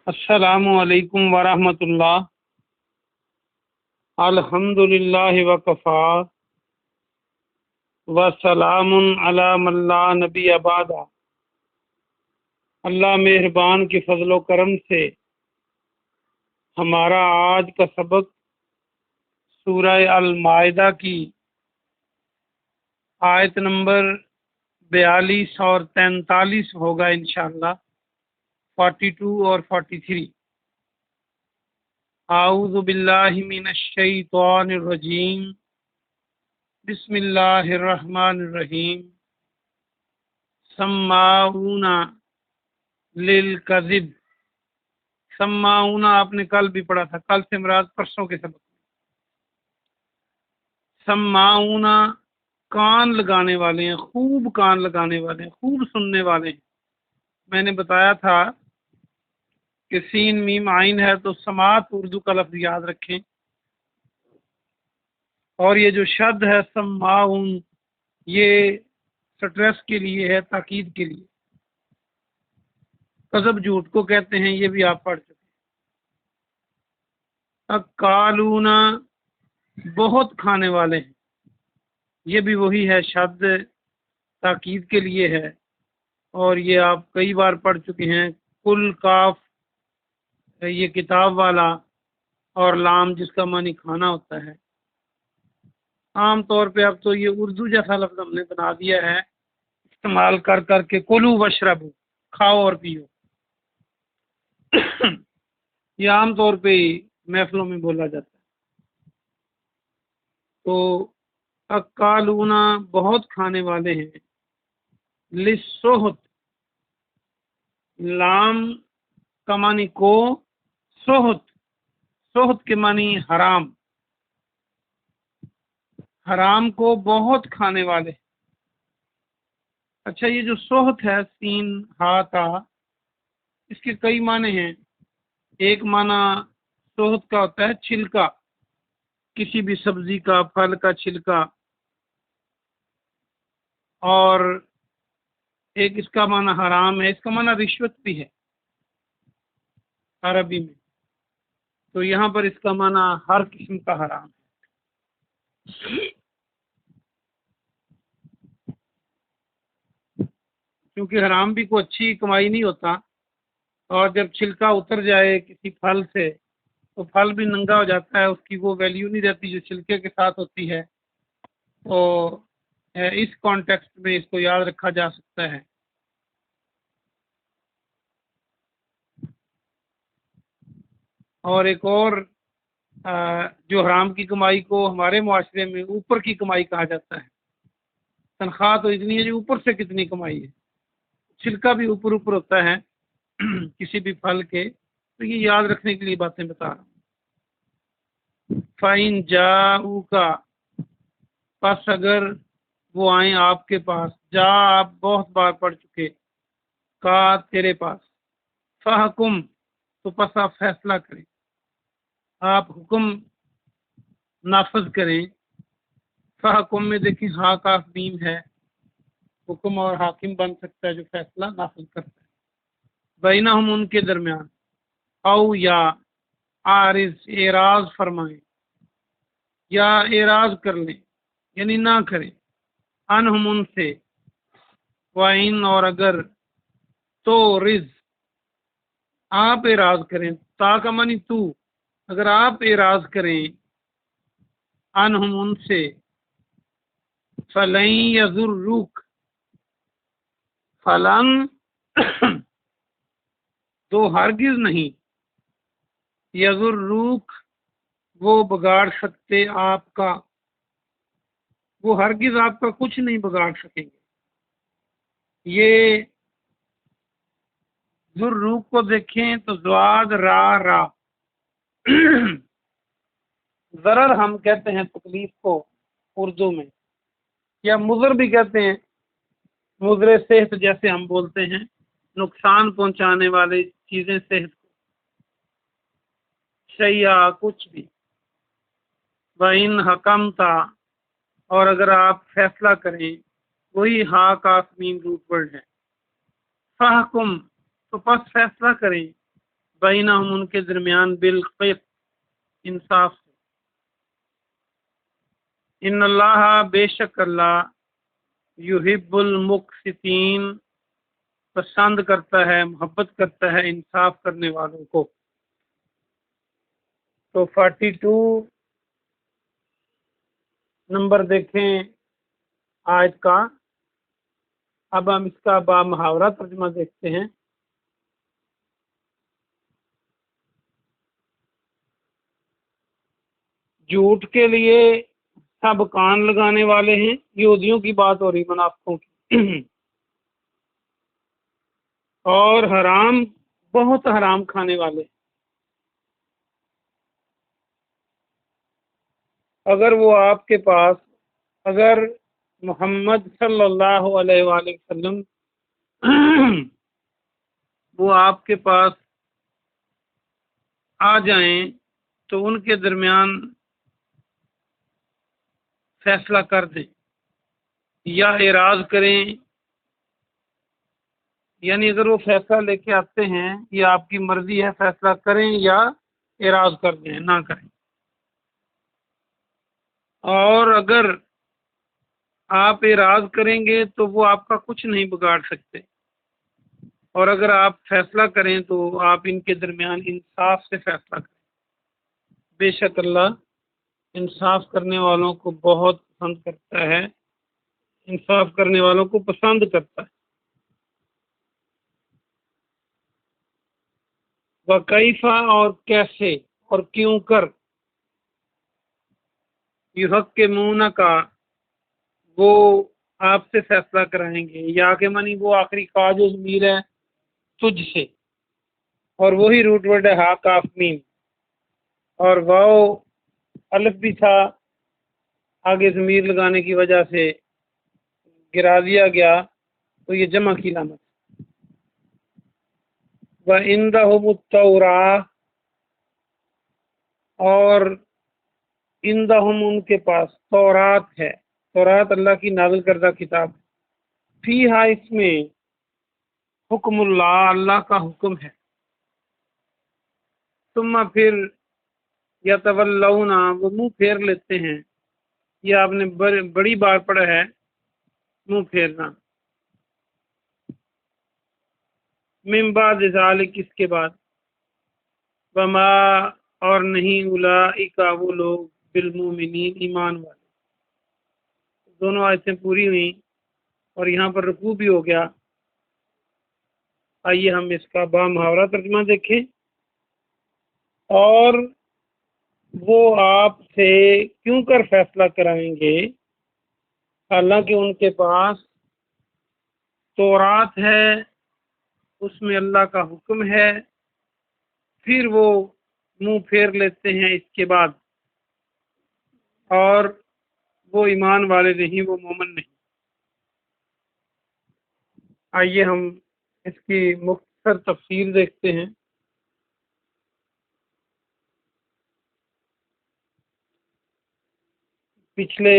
السلام علیکم ورحمۃ اللہ۔ الحمد للہ وکفا وسلام علی من لا نبی بعد۔ اللہ مہربان کے فضل و کرم سے ہمارا آج کا سبق سورہ المائدہ کی آیت نمبر 42 اور 43 ہوگا انشاءاللہ، 42 اور 43۔ اعوذ باللہ من الشیطان الرجیم، بسم اللہ الرحمن الرحیم۔ سماعون للکذب، سماعون آپ نے کل بھی پڑھا تھا، کل سے مراد پرسوں کے سبق میں۔ سماعون کان لگانے والے ہیں، خوب کان لگانے والے ہیں، خوب سننے والے ہیں۔ میں نے بتایا تھا کہ سین میم عین ہے تو سماعت اردو کا لفظ یاد رکھیں، اور یہ جو شد ہے سماعون یہ سٹریس کے لیے ہے، تاکید کے لیے۔ کذب جھوٹ کو کہتے ہیں، یہ بھی آپ پڑھ چکے ہیں۔ اکالون بہت کھانے والے ہیں، یہ بھی وہی ہے، شد تاکید کے لیے ہے، اور یہ آپ کئی بار پڑھ چکے ہیں۔ کل کاف یہ کتاب والا، اور لام جس کا معنی کھانا ہوتا ہے۔ عام طور پہ اب تو یہ اردو جیسا لفظ ہم نے بنا دیا ہے استعمال کر کر کے، کلو وشربو، کھاؤ اور پیو۔ یہ عام طور پہ محفلوں میں بولا جاتا ہے۔ تو اکالونا بہت کھانے والے ہیں، لسوہت لام کا معنی کو، سوہت سوہت کے معنی حرام، حرام کو بہت کھانے والے۔ اچھا، یہ جو سوہت ہے سین ہا تا، اس کے کئی معنی ہیں۔ ایک معنی سوہت کا ہوتا ہے چھلکا، کسی بھی سبزی کا، پھل کا چھلکا، اور ایک اس کا معنی حرام ہے، اس کا معنی رشوت بھی ہے عربی میں۔ تو یہاں پر اس کا معنی ہر قسم کا حرام ہے، کیونکہ حرام بھی کوئی اچھی کمائی نہیں ہوتا، اور جب چھلکا اتر جائے کسی پھل سے تو پھل بھی ننگا ہو جاتا ہے، اس کی وہ ویلیو نہیں رہتی جو چھلکے کے ساتھ ہوتی ہے۔ تو اس کانٹیکسٹ میں اس کو یاد رکھا جا سکتا ہے۔ اور ایک اور جو حرام کی کمائی کو ہمارے معاشرے میں اوپر کی کمائی کہا جاتا ہے۔ تنخواہ تو اتنی ہے جو اوپر سے کتنی کمائی ہے، چھلکا بھی اوپر اوپر ہوتا ہے کسی بھی پھل کے۔ تو یہ یاد رکھنے کے لیے باتیں بتا رہا ہوں۔ فَإِن جَاءُوكَ، پس اگر وہ آئیں آپ کے پاس، جا آپ بہت بار پڑھ چکے، کا تیرے پاس، فَحْكُم تو پس آپ فیصلہ کریں، آپ حکم نافذ کریں۔ فَحْكُم میں دیکھیں ہا کاف میم ہے، حکم اور حاکم بن سکتا ہے جو فیصلہ نافذ کرتا ہے۔ بینہم ان کے درمیان، او یا عارض اعراض فرمائیں، یا اعراض کر لیں یعنی نہ کریں، انہم ان سے، وَإِن اور اگر، تو رز آپ اعراض کریں، تا کا معنی تو، اگر آپ اعراض کریں انہم ان سے، فَلَن يَضُرُّوكَ فلن تو ہرگز نہیں، یضروک وہ بگاڑ سکتے آپ کا، وہ ہرگز آپ کا کچھ نہیں بگاڑ سکیں گے۔ یہ ضروک کو دیکھیں تو زواد را ضرر ہم کہتے ہیں تکلیف کو اردو میں، یا مضر بھی کہتے ہیں، مضر صحت جیسے ہم بولتے ہیں، نقصان پہنچانے والی چیزیں صحت کو، شیعہ کچھ بھی۔ وَإِنْ حَكَمْتَ اور اگر آپ فیصلہ کریں، وہی ہا کاف میم روٹ ورڈ ہے، فَحْكُم تو پس فیصلہ کریں، بینہم ان کے درمیان بالقسط انصاف سے۔ ان اللہ بے شک اللہ یحب المقسطین پسند کرتا ہے، محبت کرتا ہے انصاف کرنے والوں کو۔ تو 42 نمبر دیکھیں آیت کا۔ اب ہم اس کا با محاورہ ترجمہ دیکھتے ہیں۔ جھوٹ کے لیے سب کان لگانے والے ہیں، یہودیوں کی بات ہو رہی، منافقوں کی۔ اور حرام، بہت حرام کھانے والے۔ اگر وہ آپ کے پاس، اگر محمد صلی اللہ علیہ وآلہ وسلم وہ آپ کے پاس آ جائیں تو ان کے درمیان فیصلہ کر دیں یا اعراض کریں، یعنی اگر وہ فیصلہ لے کے آتے ہیں، یہ آپ کی مرضی ہے، فیصلہ کریں یا اعراض کر دیں، نہ کریں۔ اور اگر آپ اعراض کریں گے تو وہ آپ کا کچھ نہیں بگاڑ سکتے، اور اگر آپ فیصلہ کریں تو آپ ان کے درمیان انصاف سے فیصلہ کریں۔ بے شک اللہ انصاف کرنے والوں کو بہت پسند کرتا ہے، انصاف کرنے والوں کو پسند کرتا ہے۔ وکیفا، اور کیسے اور کیوں کر، یحکمون کا، وہ آپ سے فیصلہ کرائیں گے، یا کہ منی وہ آخری کا جو ضمیر ہے تجھ سے، اور وہی روٹ ورڈ ہے ہا کاف میم، اور واو الف بھی تھا، آگے ضمیر لگانے کی وجہ سے گرا دیا گیا، تو یہ جمع کی علامت۔ وَعِندَهُمُ التَّوْرَاۃ، اور عندہم ان کے پاس تورات ہے، تورات اللہ کی نازل کردہ کتاب، فیہا اس میں حکم اللہ، اللہ کا حکم ہے، ثم پھر یتولون، وہ منہ پھیر لیتے ہیں، یہ آپ نے بڑی بار پڑھا ہے منہ پھیرنا، من بعد ذالک، اس کے بعد، وما، اور نہیں، اولئک وہ لوگ، بالمؤمنین ایمان والے۔ دونوں آیتیں پوری ہوئیں اور یہاں پر رکوع بھی ہو گیا۔ آئیے ہم اس کا با محاورہ ترجمہ دیکھیں۔ اور وہ آپ سے کیوں کر فیصلہ کرائیں گے، حالانکہ ان کے پاس تورات ہے، اس میں اللہ کا حکم ہے، پھر وہ منہ پھیر لیتے ہیں اس کے بعد، اور وہ ایمان والے نہیں، وہ مومن نہیں۔ آئیے ہم اس کی مختصر تفسیر دیکھتے ہیں۔ پچھلے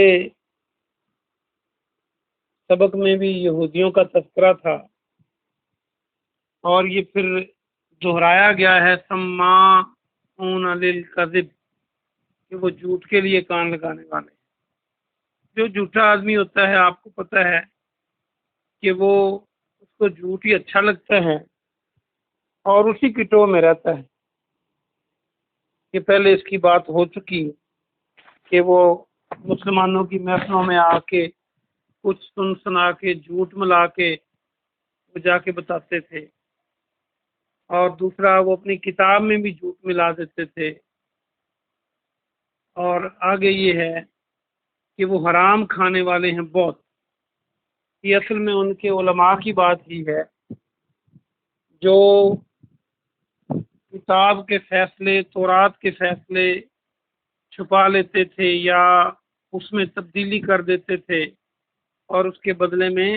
سبق میں بھی یہودیوں کا تذکرہ تھا، اور یہ پھر دہرایا گیا ہے، سماعون للکذب، کہ وہ جھوٹ کے لیے کان لگانے والے۔ جو جھوٹا آدمی ہوتا ہے، آپ کو پتہ ہے کہ وہ، اس کو جھوٹ ہی اچھا لگتا ہے اور اسی کی ٹو میں رہتا ہے۔ کہ پہلے اس کی بات ہو چکی کہ وہ مسلمانوں کی محفلوں میں آ کے کچھ سن سنا کے جھوٹ ملا کے وہ جا کے بتاتے تھے، اور دوسرا وہ اپنی کتاب میں بھی جھوٹ ملا دیتے تھے، اور آگے یہ ہے کہ وہ حرام کھانے والے ہیں بہت۔ یہ اصل میں ان کے علماء کی بات ہی ہے، جو کتاب کے فیصلے، تورات کے فیصلے چھپا لیتے تھے یا اس میں تبدیلی کر دیتے تھے، اور اس کے بدلے میں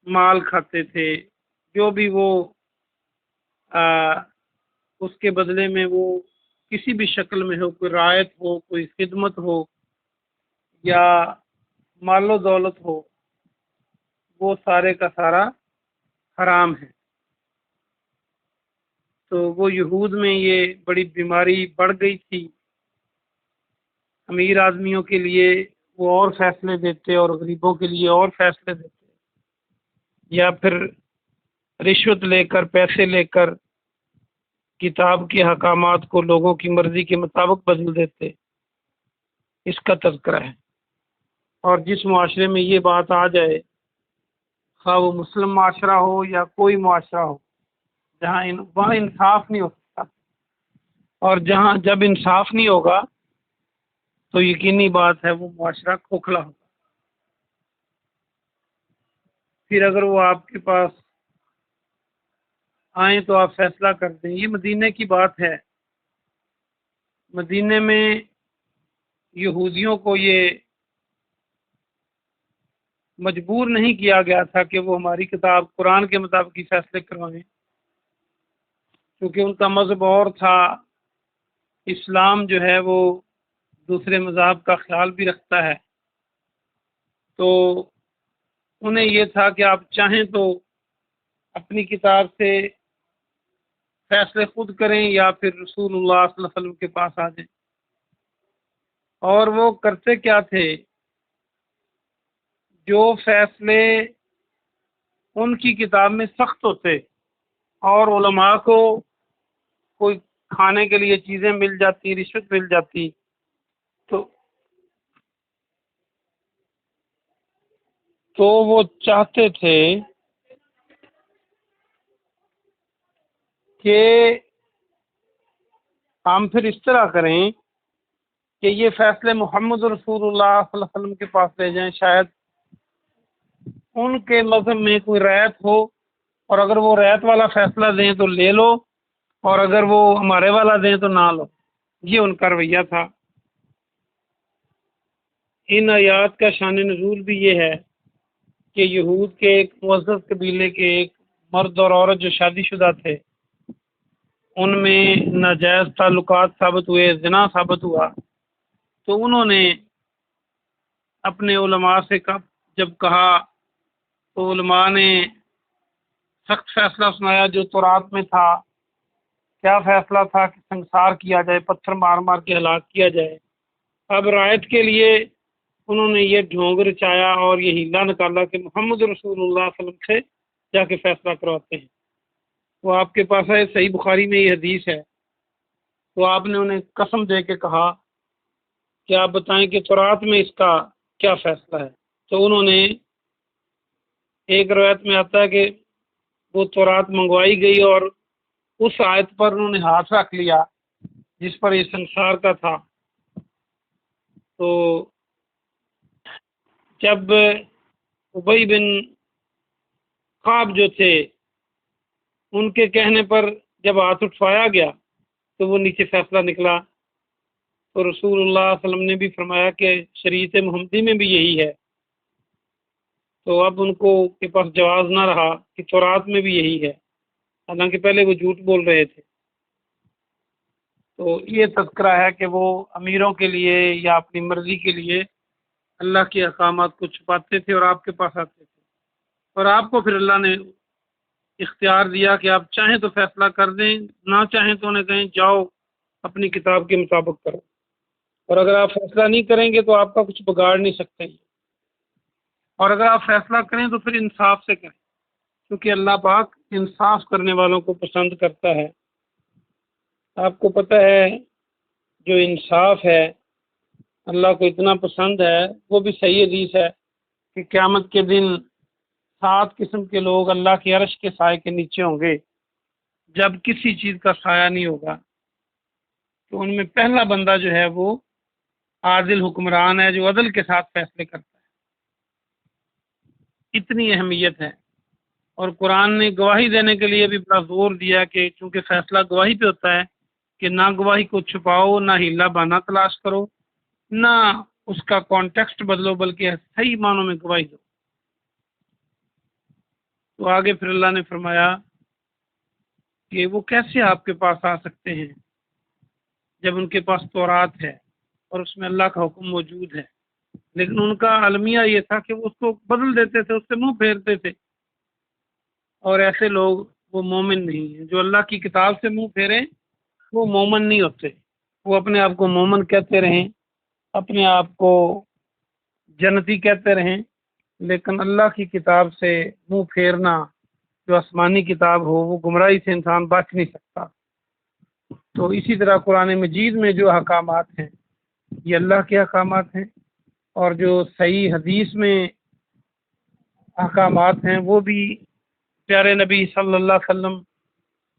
مال کھاتے تھے، جو بھی وہ اس کے بدلے میں وہ کسی بھی شکل میں ہو، کوئی رعایت ہو، کوئی خدمت ہو، یا مال و دولت ہو، وہ سارے کا سارا حرام ہے۔ تو وہ یہود میں یہ بڑی بیماری بڑھ گئی تھی، امیر آدمیوں کے لیے وہ اور فیصلے دیتے اور غریبوں کے لیے اور فیصلے دیتے، یا پھر رشوت لے کر پیسے لے کر کتاب کے حکامات کو لوگوں کی مرضی کے مطابق بدل دیتے، اس کا تذکرہ ہے۔ اور جس معاشرے میں یہ بات آ جائے، خواہ وہ مسلم معاشرہ ہو یا کوئی معاشرہ ہو، وہاں انصاف نہیں ہو سکتا، اور جب انصاف نہیں ہوگا تو یقینی بات ہے وہ معاشرہ کھوکھلا ہوگا۔ پھر اگر وہ آپ کے پاس آئیں تو آپ فیصلہ کر دیں۔ یہ مدینے کی بات ہے، مدینے میں یہودیوں کو یہ مجبور نہیں کیا گیا تھا کہ وہ ہماری کتاب قرآن کے مطابق ہی فیصلے کروائیں، کیونکہ ان کا مذہب اور تھا۔ اسلام جو ہے وہ دوسرے مذاہب کا خیال بھی رکھتا ہے، تو انہیں یہ تھا کہ آپ چاہیں تو اپنی کتاب سے فیصلے خود کریں یا پھر رسول اللہ صلی اللہ علیہ وسلم کے پاس آ جائیں۔ اور وہ کرتے کیا تھے؟ جو فیصلے ان کی کتاب میں سخت ہوتے اور علماء کو کوئی کھانے کے لیے چیزیں مل جاتی، رشوت مل جاتی، تو وہ چاہتے تھے کہ ہم پھر اس طرح کریں کہ یہ فیصلے محمد رسول اللہ صلی اللہ علیہ وسلم کے پاس لے جائیں، شاید ان کے مذہب میں کوئی رعایت ہو، اور اگر وہ رعایت والا فیصلہ دیں تو لے لو، اور اگر وہ ہمارے والا دیں تو نہ لو۔ یہ ان کا رویہ تھا۔ ان آیات کا شان نزول بھی یہ ہے کہ یہود کے ایک معزز قبیلے کے ایک مرد اور عورت جو شادی شدہ تھے، ان میں ناجائز تعلقات ثابت ہوئے، زنا ثابت ہوا، تو انہوں نے اپنے علماء سے جب کہا تو علماء نے سخت فیصلہ سنایا جو تورات میں تھا۔ کیا فیصلہ تھا؟ کہ سنسار کیا جائے، پتھر مار مار کے ہلاک کیا جائے۔ اب رعایت کے لیے انہوں نے یہ ڈھونگ رچایا اور یہ ہیلا نکالا کہ محمد رسول اللہ صلی اللہ علیہ وسلم سے جا کے فیصلہ کرواتے ہیں۔ وہ آپ کے پاس ہے، صحیح بخاری میں یہ حدیث ہے۔ تو آپ نے انہیں قسم دے کے کہا کہ آپ بتائیں کہ تورات میں اس کا کیا فیصلہ ہے؟ تو انہوں نے، ایک روایت میں آتا ہے کہ وہ تورات منگوائی گئی اور اس آیت پر انہوں نے ہاتھ رکھ لیا جس پر یہ سنسار کا تھا۔ تو جب ابی بن کعب جو تھے، ان کے کہنے پر جب ہاتھ اٹھوایا گیا تو وہ نیچے فیصلہ نکلا، تو رسول اللہ صلی اللہ علیہ وسلم نے بھی فرمایا کہ شریعت محمدی میں بھی یہی ہے۔ تو اب ان کو کے پاس جواز نہ رہا کہ تورات میں بھی یہی ہے، حالانکہ پہلے وہ جھوٹ بول رہے تھے۔ تو یہ تذکرہ ہے کہ وہ امیروں کے لیے یا اپنی مرضی کے لیے اللہ کے احکامات کو چھپاتے تھے اور آپ کے پاس آتے تھے، اور آپ کو پھر اللہ نے اختیار دیا کہ آپ چاہیں تو فیصلہ کر دیں، نہ چاہیں تو انہیں کہیں جاؤ اپنی کتاب کے مطابق کرو، اور اگر آپ فیصلہ نہیں کریں گے تو آپ کا کچھ بگاڑ نہیں سکتے، اور اگر آپ فیصلہ کریں تو پھر انصاف سے کریں، کیونکہ اللہ پاک انصاف کرنے والوں کو پسند کرتا ہے۔ آپ کو پتہ ہے جو انصاف ہے اللہ کو اتنا پسند ہے، وہ بھی صحیح حدیث ہے کہ قیامت کے دن 7 قسم کے لوگ اللہ کے عرش کے سائے کے نیچے ہوں گے، جب کسی چیز کا سایہ نہیں ہوگا۔ تو ان میں پہلا بندہ جو ہے وہ عادل حکمران ہے، جو عدل کے ساتھ فیصلے کرتا ہے۔ اتنی اہمیت ہے، اور قرآن نے گواہی دینے کے لیے بھی بڑا زور دیا کہ چونکہ فیصلہ گواہی پہ ہوتا ہے کہ نہ گواہی کو چھپاؤ، نہ ہیلا بہانہ تلاش کرو، نہ اس کا کانٹیکسٹ بدلو، بلکہ صحیح معنوں میں گواہی دو۔ تو آگے پھر اللہ نے فرمایا کہ وہ کیسے آپ کے پاس آ سکتے ہیں جب ان کے پاس تورات ہے اور اس میں اللہ کا حکم موجود ہے، لیکن ان کا المیہ یہ تھا کہ وہ اس کو بدل دیتے تھے، اس سے منہ پھیرتے تھے، اور ایسے لوگ وہ مومن نہیں ہے۔ جو اللہ کی کتاب سے منہ پھیریں وہ مومن نہیں ہوتے۔ وہ اپنے آپ کو مومن کہتے رہیں، اپنے آپ کو جنتی کہتے رہیں، لیکن اللہ کی کتاب سے منہ پھیرنا جو آسمانی کتاب ہو، وہ گمراہی سے انسان بچ نہیں سکتا۔ تو اسی طرح قرآن مجید میں جو احکامات ہیں یہ اللہ کے احکامات ہیں، اور جو صحیح حدیث میں احکامات ہیں وہ بھی پیارے نبی صلی اللہ علیہ وسلم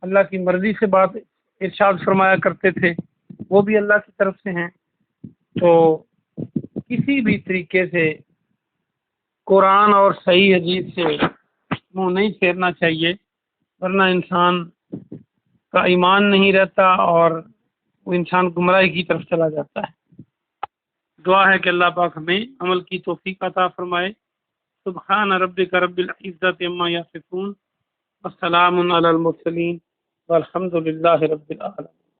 اللہ کی مرضی سے بات ارشاد فرمایا کرتے تھے، وہ بھی اللہ کی طرف سے ہیں۔ تو کسی بھی طریقے سے قرآن اور صحیح حدیث سے منہ نہیں پھیرنا چاہیے، ورنہ انسان کا ایمان نہیں رہتا اور وہ انسان گمراہی کی طرف چلا جاتا ہے۔ دعا ہے کہ اللہ پاک ہمیں عمل کی توفیق عطا فرمائے۔ سبحان ربک رب العزت عما یصفون، والسلام علی المرسلین، والحمد للہ رب العالمین۔